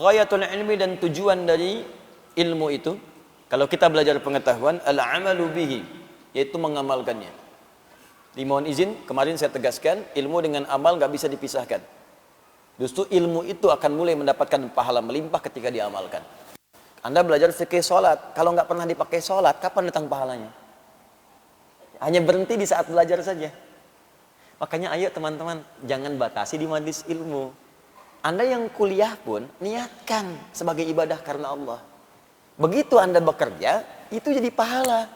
ghayatul ilmi, dan tujuan dari ilmu itu, kalau kita belajar pengetahuan, al-amalu bihi, yaitu mengamalkannya. Dimohon izin, kemarin saya tegaskan, ilmu dengan amal gak bisa dipisahkan. Justru ilmu itu akan mulai mendapatkan pahala melimpah ketika diamalkan. Anda belajar fikih sholat, kalau nggak pernah dipakai sholat, kapan datang pahalanya? Hanya berhenti di saat belajar saja. Makanya ayo teman-teman, jangan batasi di majelis ilmu. Anda yang kuliah pun, niatkan sebagai ibadah karena Allah. Begitu Anda bekerja, itu jadi pahala.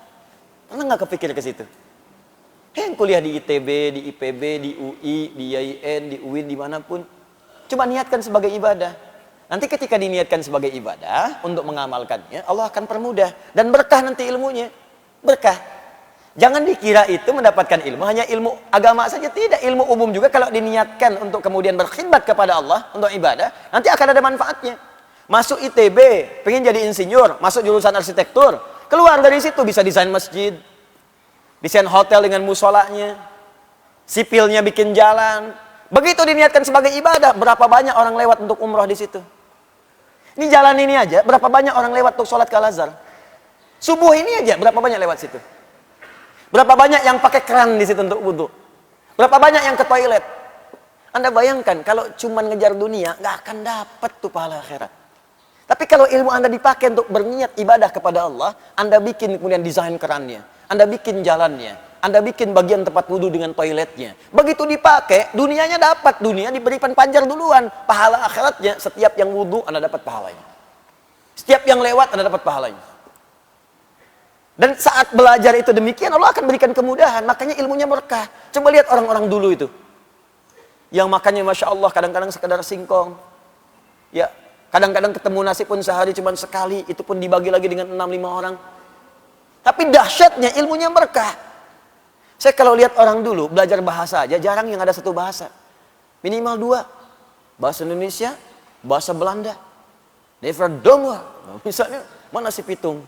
Pernah nggak kepikir ke situ? Yang kuliah di ITB, di IPB, di UI, di IAIN, di UIN, dimanapun, coba niatkan sebagai ibadah. Nanti ketika diniatkan sebagai ibadah untuk mengamalkannya, Allah akan permudah dan berkah nanti ilmunya. Berkah. Jangan dikira itu mendapatkan ilmu hanya ilmu agama saja, tidak, ilmu umum juga kalau diniatkan untuk kemudian berkhidmat kepada Allah untuk ibadah, nanti akan ada manfaatnya. Masuk ITB, pengen jadi insinyur, masuk jurusan arsitektur, keluar dari situ bisa desain masjid, desain hotel dengan musolanya, sipilnya bikin jalan. Begitu diniatkan sebagai ibadah, berapa banyak orang lewat untuk umroh di situ. Ini jalan ini aja, berapa banyak orang lewat untuk sholat ke Al-Azhar. Subuh ini aja, berapa banyak lewat situ. Berapa banyak yang pakai keran di situ untuk wudhu. Berapa banyak yang ke toilet. Anda bayangkan, kalau cuma ngejar dunia, nggak akan dapat tuh pahala akhirat. Tapi kalau ilmu Anda dipakai untuk berniat ibadah kepada Allah, Anda bikin kemudian desain kerannya, Anda bikin jalannya, Anda bikin bagian tempat wudhu dengan toiletnya. Begitu dipakai, dunianya dapat. Dunia diberikan panjar duluan. Pahala akhiratnya, setiap yang wudhu, Anda dapat pahalanya. Setiap yang lewat, Anda dapat pahalanya. Dan saat belajar itu demikian, Allah akan berikan kemudahan. Makanya ilmunya berkah. Coba lihat orang-orang dulu itu. Yang makannya Masya Allah, kadang-kadang sekedar singkong. Ya, kadang-kadang ketemu nasi pun sehari cuma sekali. Itu pun dibagi lagi dengan 6-5 orang. Tapi dahsyatnya ilmunya berkah. Saya kalau lihat orang dulu belajar bahasa aja, jarang yang ada satu bahasa. Minimal 2. Bahasa Indonesia, bahasa Belanda. Never dong. Misalnya, mana si pitung?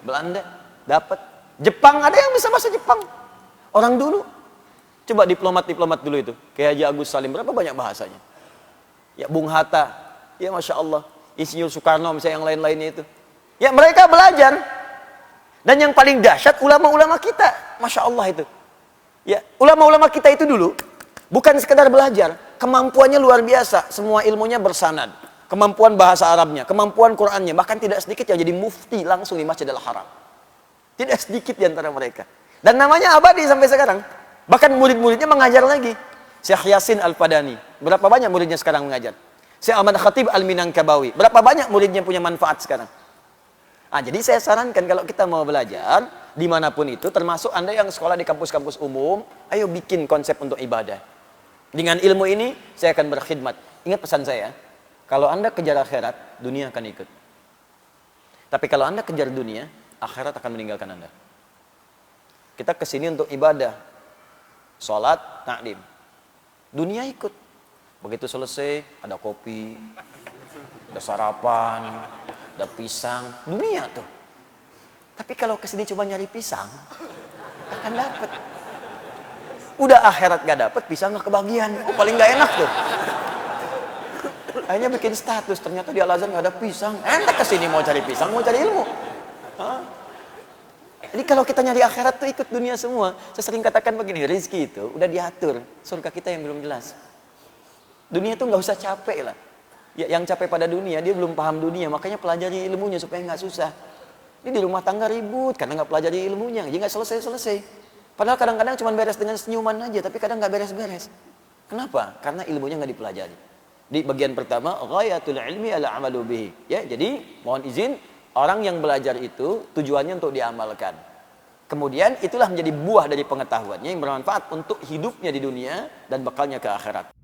Belanda, dapat. Jepang, ada yang bisa bahasa Jepang. Orang dulu. Coba diplomat-diplomat dulu itu. Kayak Haji Agus Salim, berapa banyak bahasanya? Ya, Bung Hatta. Ya, Masya Allah. Insinyur Soekarno, misalnya yang lain-lainnya itu. Ya, mereka belajar. Dan yang paling dahsyat ulama-ulama kita, Masya Allah itu. Ya, ulama-ulama kita itu dulu bukan sekedar belajar, kemampuannya luar biasa, semua ilmunya bersanad, kemampuan bahasa Arabnya, kemampuan Qurannya, bahkan tidak sedikit yang jadi mufti langsung di Masjidil Haram. Tidak sedikit di antara mereka. Dan namanya abadi sampai sekarang. Bahkan murid-muridnya mengajar lagi. Syekh Yasin Al-Padani, berapa banyak muridnya sekarang mengajar? Syekh Ahmad Khatib Al-Minangkabawi, berapa banyak muridnya punya manfaat sekarang? Jadi saya sarankan kalau kita mau belajar dimanapun itu, termasuk Anda yang sekolah di kampus-kampus umum, ayo bikin konsep untuk ibadah. Dengan ilmu ini saya akan berkhidmat. Ingat pesan saya, kalau Anda kejar akhirat, dunia akan ikut. Tapi kalau Anda kejar dunia, akhirat akan meninggalkan Anda. Kita kesini untuk ibadah, sholat, taklim. Dunia ikut. Begitu selesai, ada kopi, ada sarapan, ada pisang, dunia tuh. Tapi kalau kesini cuma nyari pisang, akan dapat. Udah akhirat gak dapat, pisang gak kebagian. Paling gak enak tuh. Akhirnya bikin status, ternyata di Al-Azhar gak ada pisang. Enak kesini mau cari pisang, mau cari ilmu. Jadi kalau kita nyari akhirat tuh ikut dunia semua. Saya sering katakan begini, rezeki itu udah diatur. Surga kita yang belum jelas. Dunia tuh gak usah capek lah. Ya, yang capek pada dunia, dia belum paham dunia, makanya pelajari ilmunya supaya nggak susah. Ini di rumah tangga ribut karena nggak pelajari ilmunya, jadi nggak selesai-selesai. Padahal kadang-kadang cuma beres dengan senyuman aja, tapi kadang nggak beres-beres. Kenapa? Karena ilmunya nggak dipelajari. Di bagian pertama, ghayatul ilmi ala amalu bihi. Ya, jadi mohon izin, orang yang belajar itu tujuannya untuk diamalkan. Kemudian itulah menjadi buah dari pengetahuannya yang bermanfaat untuk hidupnya di dunia dan bekalnya ke akhirat.